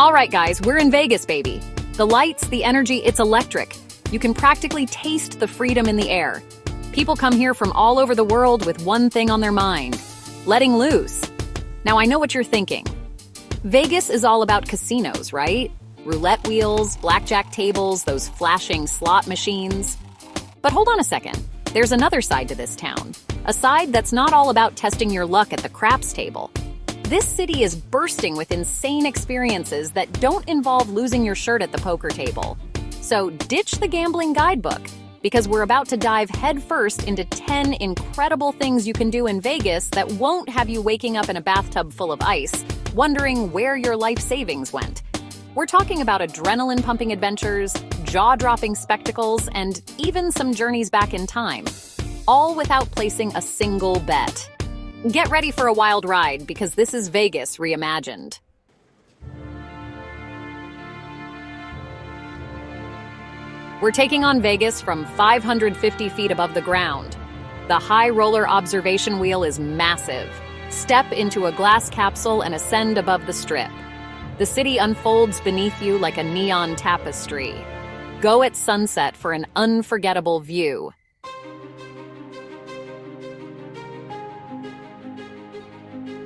All right, guys, we're in Vegas, baby. The lights, the energy, it's electric. You can practically taste the freedom in the air. People come here from all over the world with one thing on their mind: letting loose. Now, I know what you're thinking. Vegas is all about casinos, right? Roulette wheels, blackjack tables, those flashing slot machines. But hold on a second. There's another side to this town. A side that's not all about testing your luck at the craps table. This city is bursting with insane experiences that don't involve losing your shirt at the poker table. So ditch the gambling guidebook, because we're about to dive headfirst into 10 incredible things you can do in Vegas that won't have you waking up in a bathtub full of ice, wondering where your life savings went. We're talking about adrenaline-pumping adventures, jaw-dropping spectacles, and even some journeys back in time, all without placing a single bet. Get ready for a wild ride, because this is Vegas reimagined. We're taking on Vegas from 550 feet above the ground. The high roller observation wheel is massive. Step into a glass capsule and ascend above the Strip. The city unfolds beneath you like a neon tapestry. Go at sunset for an unforgettable view.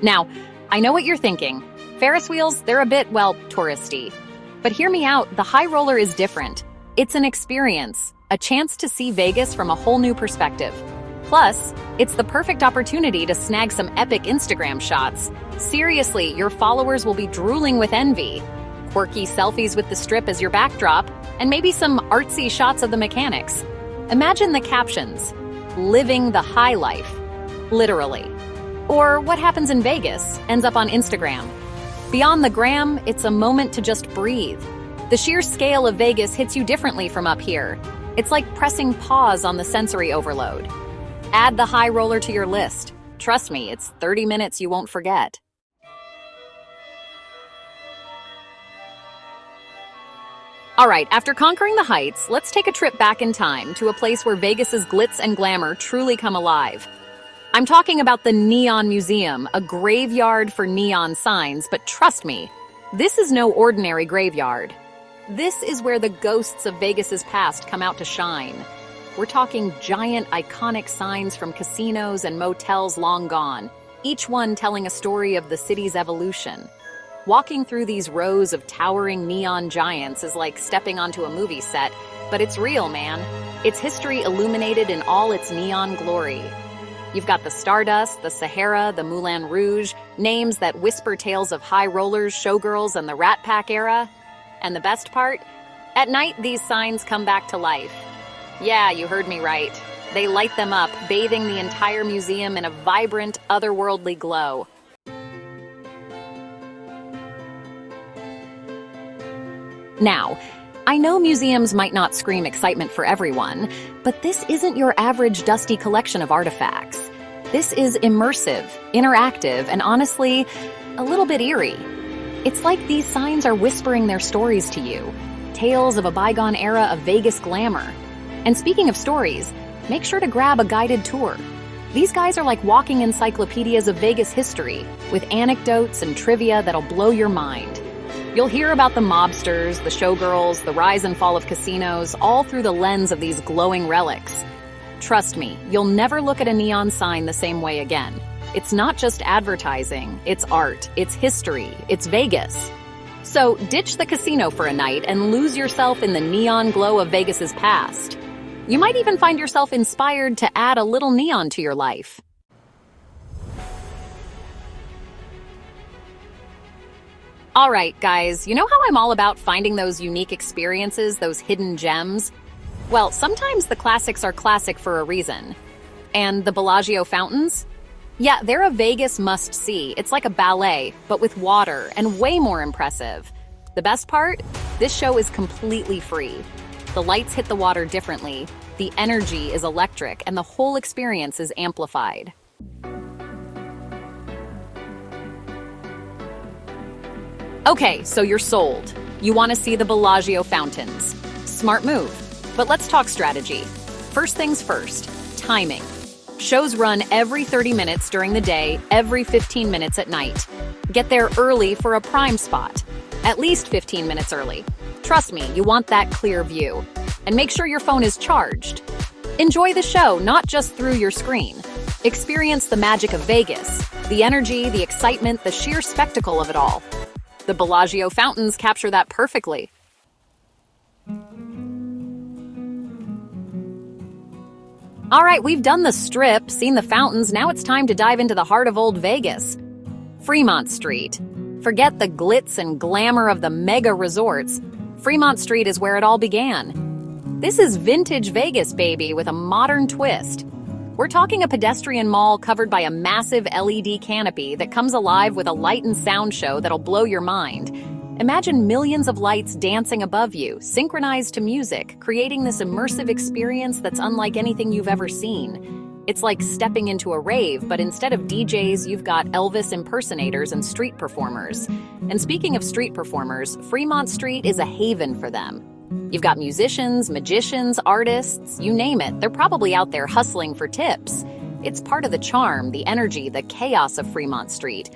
Now, I know what you're thinking. Ferris wheels, they're a bit, well, touristy. But hear me out, the high roller is different. It's an experience, a chance to see Vegas from a whole new perspective. Plus, it's the perfect opportunity to snag some epic Instagram shots. Seriously, your followers will be drooling with envy. Quirky selfies with the Strip as your backdrop, and maybe some artsy shots of the mechanics. Imagine the captions: living the high life, literally. Or what happens in Vegas ends up on Instagram. Beyond the gram, it's a moment to just breathe. The sheer scale of Vegas hits you differently from up here. It's like pressing pause on the sensory overload. Add the high roller to your list. Trust me, it's 30 minutes you won't forget. All right, after conquering the heights, let's take a trip back in time to a place where Vegas's glitz and glamour truly come alive. I'm talking about the Neon Museum, a graveyard for neon signs, but trust me, this is no ordinary graveyard. This is where the ghosts of Vegas's past come out to shine. We're talking giant, iconic signs from casinos and motels long gone, each one telling a story of the city's evolution. Walking through these rows of towering neon giants is like stepping onto a movie set, but it's real, man. It's history illuminated in all its neon glory. You've got the Stardust, the Sahara, the Moulin Rouge, names that whisper tales of high rollers, showgirls, and the Rat Pack era. And the best part? At night, these signs come back to life. Yeah, you heard me right. They light them up, bathing the entire museum in a vibrant, otherworldly glow. Now, I know museums might not scream excitement for everyone, but this isn't your average dusty collection of artifacts. This is immersive, interactive, and honestly, a little bit eerie. It's like these signs are whispering their stories to you, tales of a bygone era of Vegas glamour. And speaking of stories, make sure to grab a guided tour. These guys are like walking encyclopedias of Vegas history, with anecdotes and trivia that'll blow your mind. You'll hear about the mobsters, the showgirls, the rise and fall of casinos, all through the lens of these glowing relics. Trust me, you'll never look at a neon sign the same way again. It's not just advertising, it's art, it's history, it's Vegas. So ditch the casino for a night and lose yourself in the neon glow of Vegas's past. You might even find yourself inspired to add a little neon to your life. All right, guys, you know how I'm all about finding those unique experiences, those hidden gems? Well, sometimes the classics are classic for a reason. And the Bellagio Fountains? Yeah, they're a Vegas must-see. It's like a ballet, but with water, and way more impressive. The best part? This show is completely free. The lights hit the water differently, the energy is electric, and the whole experience is amplified. Okay, so you're sold. You want to see the Bellagio Fountains. Smart move. But let's talk strategy. First things first, timing. Shows run every 30 minutes during the day, every 15 minutes at night. Get there early for a prime spot. at least 15 minutes early. Trust me, you want that clear view. And make sure your phone is charged. Enjoy the show, not just through your screen. Experience the magic of Vegas, the energy, the excitement, the sheer spectacle of it all. The Bellagio Fountains capture that perfectly. All right, we've done the Strip, seen the fountains, now it's time to dive into the heart of old Vegas. Fremont Street. Forget the glitz and glamour of the mega resorts. Fremont Street is where it all began. This is vintage Vegas, baby, with a modern twist. We're talking a pedestrian mall covered by a massive LED canopy that comes alive with a light and sound show that'll blow your mind. Imagine millions of lights dancing above you, synchronized to music, creating this immersive experience that's unlike anything you've ever seen. It's like stepping into a rave, but instead of DJs, you've got Elvis impersonators and street performers. And speaking of street performers, Fremont Street is a haven for them. You've got musicians, magicians, artists, you name it. They're probably out there hustling for tips. It's part of the charm, the energy, the chaos of Fremont Street.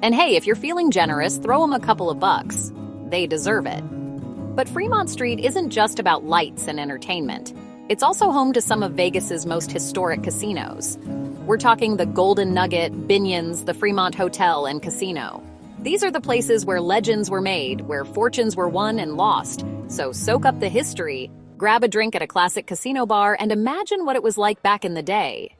And hey, if you're feeling generous, throw them a couple of bucks. They deserve it. But Fremont Street isn't just about lights and entertainment. It's also home to some of Vegas's most historic casinos. We're talking the Golden Nugget, Binion's, the Fremont Hotel and Casino. These are the places where legends were made, where fortunes were won and lost. So soak up the history, grab a drink at a classic casino bar, and imagine what it was like back in the day.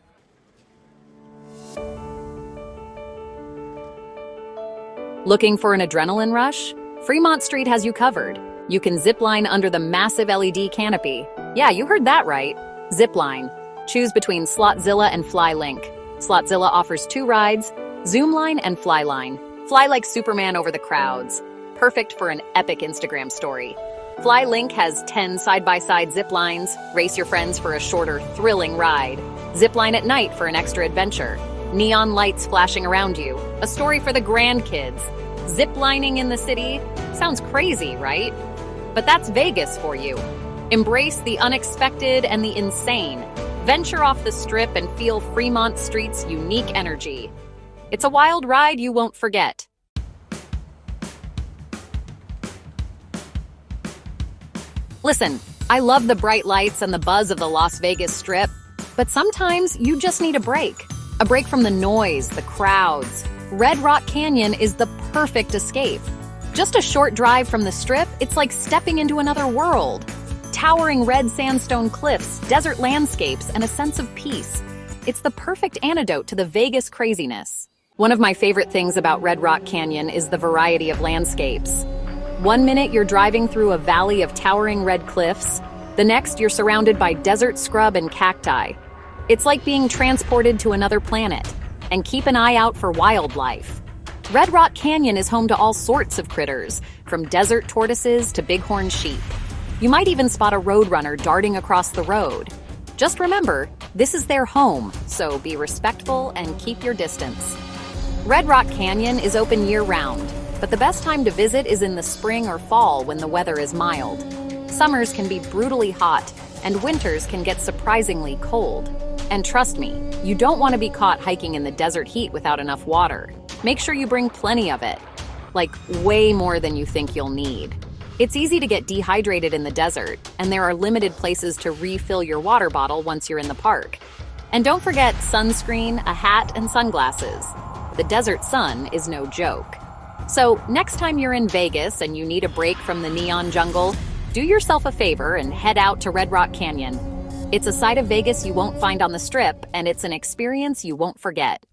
Looking for an adrenaline rush? Fremont Street has you covered. You can zip line under the massive LED canopy. Yeah, you heard that right. Zip line. Choose between Slotzilla and Flylink. Slotzilla offers 2 rides, Zoomline and Flyline. Fly like Superman over the crowds. Perfect for an epic Instagram story. Flylink has 10 side-by-side zip lines. Race your friends for a shorter, thrilling ride. Zipline at night for an extra adventure. Neon lights flashing around you. A story for the grandkids. Ziplining in the city? Sounds crazy, right? But that's Vegas for you. Embrace the unexpected and the insane. Venture off the Strip and feel Fremont Street's unique energy. It's a wild ride you won't forget. Listen, I love the bright lights and the buzz of the Las Vegas Strip, but sometimes you just need a break. A break from the noise, the crowds. Red Rock Canyon is the perfect escape. Just a short drive from the Strip, it's like stepping into another world. Towering red sandstone cliffs, desert landscapes, and a sense of peace. It's the perfect antidote to the Vegas craziness. One of my favorite things about Red Rock Canyon is the variety of landscapes. One minute you're driving through a valley of towering red cliffs, the next you're surrounded by desert scrub and cacti. It's like being transported to another planet. And keep an eye out for wildlife. Red Rock Canyon is home to all sorts of critters, from desert tortoises to bighorn sheep. You might even spot a roadrunner darting across the road. Just remember, this is their home, so be respectful and keep your distance. Red Rock Canyon is open year-round, but the best time to visit is in the spring or fall when the weather is mild. Summers can be brutally hot, and winters can get surprisingly cold. And trust me, you don't want to be caught hiking in the desert heat without enough water. Make sure you bring plenty of it, like way more than you think you'll need. It's easy to get dehydrated in the desert, and there are limited places to refill your water bottle once you're in the park. And don't forget sunscreen, a hat, and sunglasses. The desert sun is no joke. So next time you're in Vegas and you need a break from the neon jungle, do yourself a favor and head out to Red Rock Canyon. It's a side of Vegas you won't find on the Strip, and it's an experience you won't forget.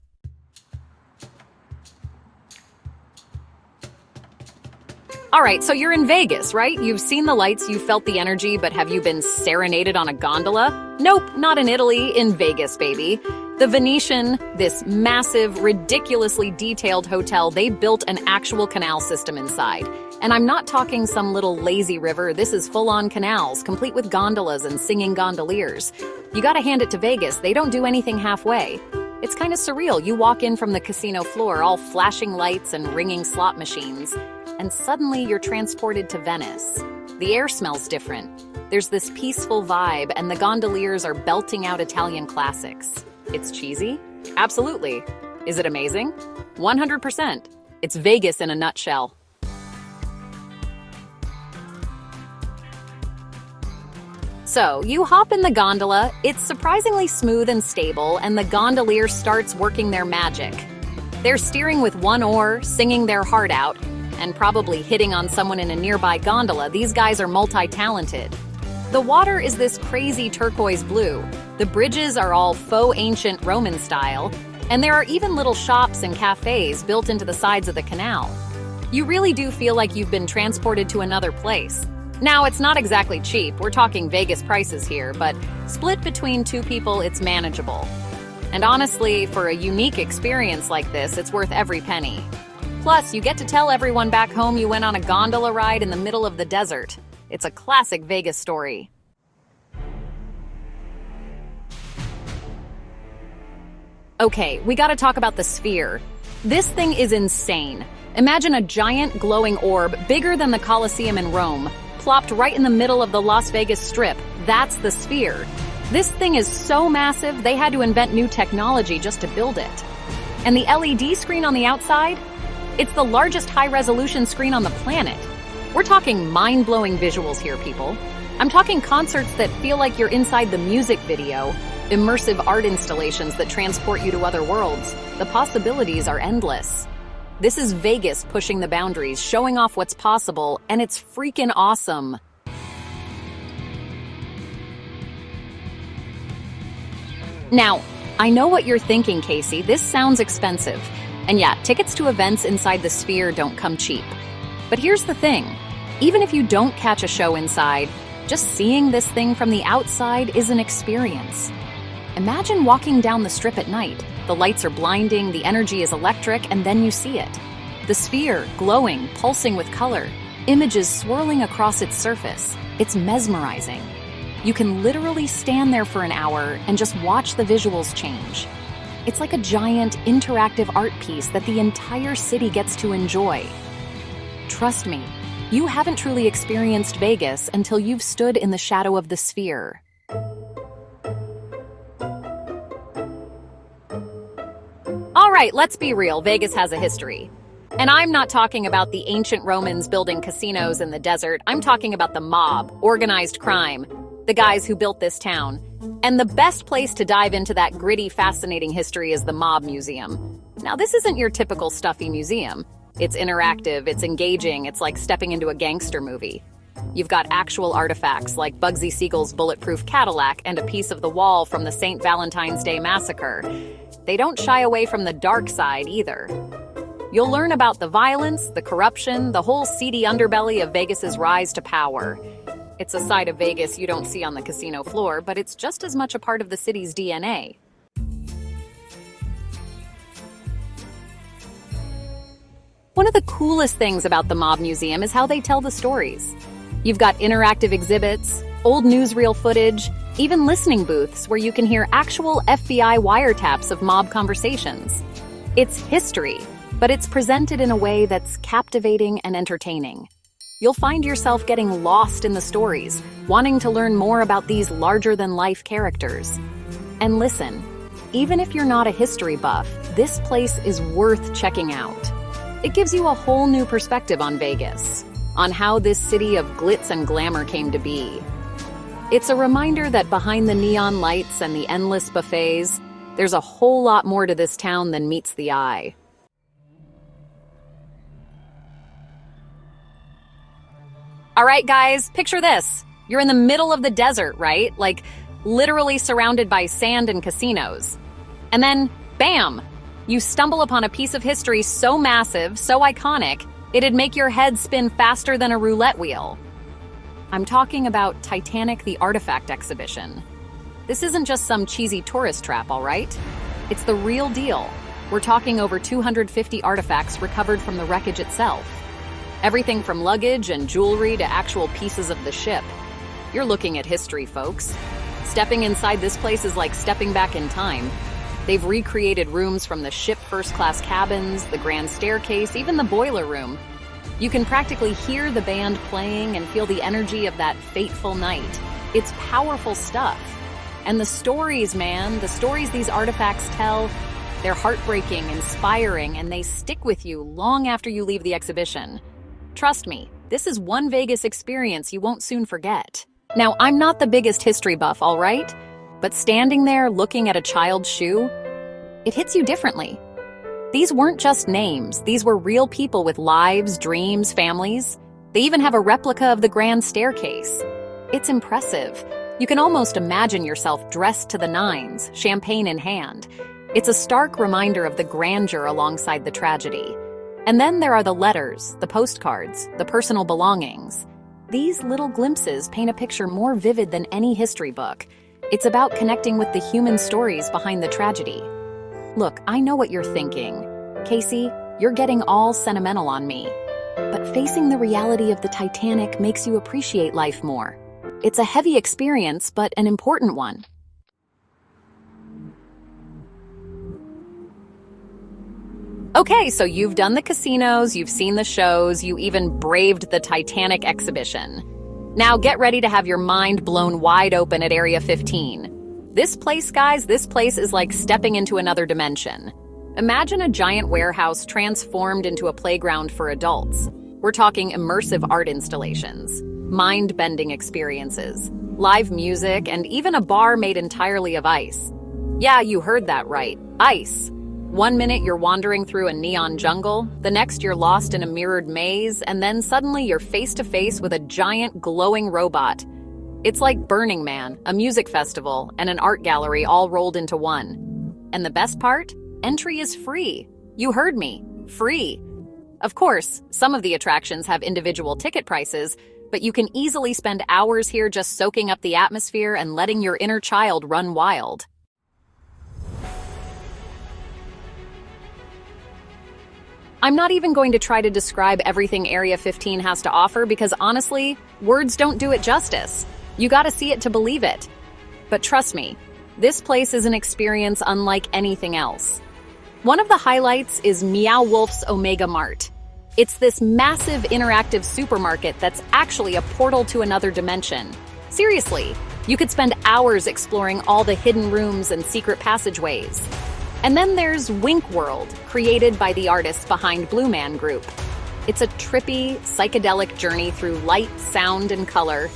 All right, so you're in Vegas, right? You've seen the lights, you've felt the energy, but have you been serenaded on a gondola? Nope, not in Italy, in Vegas, baby. The Venetian, this massive, ridiculously detailed hotel, they built an actual canal system inside. And I'm not talking some little lazy river, this is full-on canals, complete with gondolas and singing gondoliers. You gotta hand it to Vegas, they don't do anything halfway. It's kind of surreal. You walk in from the casino floor, all flashing lights and ringing slot machines, and suddenly you're transported to Venice. The air smells different. There's this peaceful vibe, and the gondoliers are belting out Italian classics. It's cheesy? Absolutely. Is it amazing? 100%. It's Vegas in a nutshell. So, you hop in the gondola, it's surprisingly smooth and stable, and the gondolier starts working their magic. They're steering with one oar, singing their heart out, and probably hitting on someone in a nearby gondola. These guys are multi-talented. The water is this crazy turquoise blue. The bridges are all faux ancient Roman style, and there are even little shops and cafes built into the sides of the canal. You really do feel like you've been transported to another place. Now, it's not exactly cheap, we're talking Vegas prices here, but split between two people, it's manageable. And honestly, for a unique experience like this, it's worth every penny. Plus, you get to tell everyone back home you went on a gondola ride in the middle of the desert. It's a classic Vegas story. Okay, we gotta talk about the Sphere. This thing is insane. Imagine a giant glowing orb bigger than the Colosseum in Rome, plopped right in the middle of the Las Vegas Strip. That's the Sphere. This thing is so massive, they had to invent new technology just to build it. And the LED screen on the outside? It's the largest high-resolution screen on the planet. We're talking mind-blowing visuals here, people. I'm talking concerts that feel like you're inside the music video, immersive art installations that transport you to other worlds. The possibilities are endless. This is Vegas pushing the boundaries, showing off what's possible, and it's freaking awesome. Now, I know what you're thinking, Casey. This sounds expensive. And yeah, tickets to events inside the Sphere don't come cheap. But here's the thing. Even if you don't catch a show inside, just seeing this thing from the outside is an experience. Imagine walking down the Strip at night. The lights are blinding, the energy is electric, and then you see it. The Sphere, glowing, pulsing with color, images swirling across its surface. It's mesmerizing. You can literally stand there for an hour and just watch the visuals change. It's like a giant, interactive art piece that the entire city gets to enjoy. Trust me, you haven't truly experienced Vegas until you've stood in the shadow of the Sphere. All right, let's be real, Vegas has a history. And I'm not talking about the ancient Romans building casinos in the desert. I'm talking about the mob, organized crime, the guys who built this town. And the best place to dive into that gritty, fascinating history is the Mob Museum. Now, this isn't your typical stuffy museum. It's interactive, it's engaging, it's like stepping into a gangster movie. You've got actual artifacts like Bugsy Siegel's bulletproof Cadillac and a piece of the wall from the St. Valentine's Day Massacre. They don't shy away from the dark side either. You'll learn about the violence, the corruption, the whole seedy underbelly of Vegas's rise to power. It's a side of Vegas you don't see on the casino floor, but it's just as much a part of the city's DNA. One of the coolest things about the Mob Museum is how they tell the stories. You've got interactive exhibits, old newsreel footage, even listening booths where you can hear actual FBI wiretaps of mob conversations. It's history, but it's presented in a way that's captivating and entertaining. You'll find yourself getting lost in the stories, wanting to learn more about these larger-than-life characters. And listen, even if you're not a history buff, this place is worth checking out. It gives you a whole new perspective on Vegas, on how this city of glitz and glamour came to be. It's a reminder that behind the neon lights and the endless buffets, there's a whole lot more to this town than meets the eye. All right, guys, picture this. You're in the middle of the desert, right? Like, literally surrounded by sand and casinos. And then, bam! You stumble upon a piece of history so massive, so iconic, it'd make your head spin faster than a roulette wheel. I'm talking about Titanic the Artifact Exhibition. This isn't just some cheesy tourist trap, all right? It's the real deal. We're talking over 250 artifacts recovered from the wreckage itself. Everything from luggage and jewelry to actual pieces of the ship. You're looking at history, folks. Stepping inside this place is like stepping back in time. They've recreated rooms from the ship first-class cabins, the grand staircase, even the boiler room. You can practically hear the band playing and feel the energy of that fateful night. It's powerful stuff. And the stories, man, the stories these artifacts tell, they're heartbreaking, inspiring, and they stick with you long after you leave the exhibition. Trust me, this is one Vegas experience you won't soon forget. Now, I'm not the biggest history buff, all right? But standing there looking at a child's shoe, it hits you differently. These weren't just names, these were real people with lives, dreams, families. They even have a replica of the grand staircase. It's impressive. You can almost imagine yourself dressed to the nines, champagne in hand. It's a stark reminder of the grandeur alongside the tragedy. And then there are the letters, the postcards, the personal belongings. These little glimpses paint a picture more vivid than any history book. It's about connecting with the human stories behind the tragedy. Look, I know what you're thinking. Casey, you're getting all sentimental on me. But facing the reality of the Titanic makes you appreciate life more. It's a heavy experience, but an important one. Okay, so you've done the casinos, you've seen the shows, you even braved the Titanic exhibition. Now get ready to have your mind blown wide open at Area 15. This place, guys, this place is like stepping into another dimension. Imagine a giant warehouse transformed into a playground for adults. We're talking immersive art installations, mind-bending experiences, live music, and even a bar made entirely of ice. Yeah, you heard that right, ice. One minute you're wandering through a neon jungle, the next you're lost in a mirrored maze, and then suddenly you're face-to-face with a giant glowing robot. It's like Burning Man, a music festival, and an art gallery all rolled into one. And the best part? Entry is free. You heard me, free. Of course, some of the attractions have individual ticket prices, but you can easily spend hours here just soaking up the atmosphere and letting your inner child run wild. I'm not even going to try to describe everything Area 15 has to offer because honestly, words don't do it justice. You gotta see it to believe it. But trust me, this place is an experience unlike anything else. One of the highlights is Meow Wolf's Omega Mart. It's this massive interactive supermarket that's actually a portal to another dimension. Seriously, you could spend hours exploring all the hidden rooms and secret passageways. And then there's Wink World, created by the artists behind Blue Man Group. It's a trippy, psychedelic journey through light, sound, and color.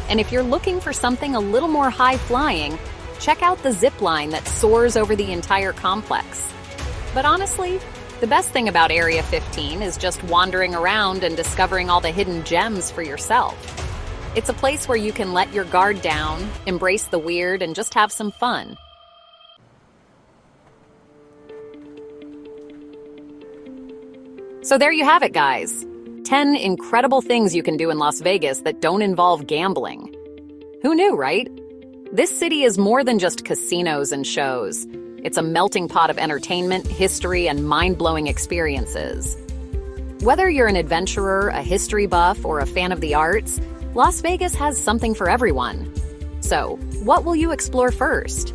And if you're looking for something a little more high-flying, check out the zip line that soars over the entire complex. But honestly, the best thing about Area 15 is just wandering around and discovering all the hidden gems for yourself. It's a place where you can let your guard down, embrace the weird, and just have some fun. So there you have it, guys. 10 incredible things you can do in Las Vegas that don't involve gambling. Who knew, right? This city is more than just casinos and shows. It's a melting pot of entertainment, history, and mind-blowing experiences. Whether you're an adventurer, a history buff, or a fan of the arts, Las Vegas has something for everyone. So, what will you explore first?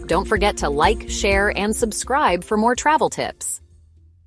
Don't forget to like, share, and subscribe for more travel tips.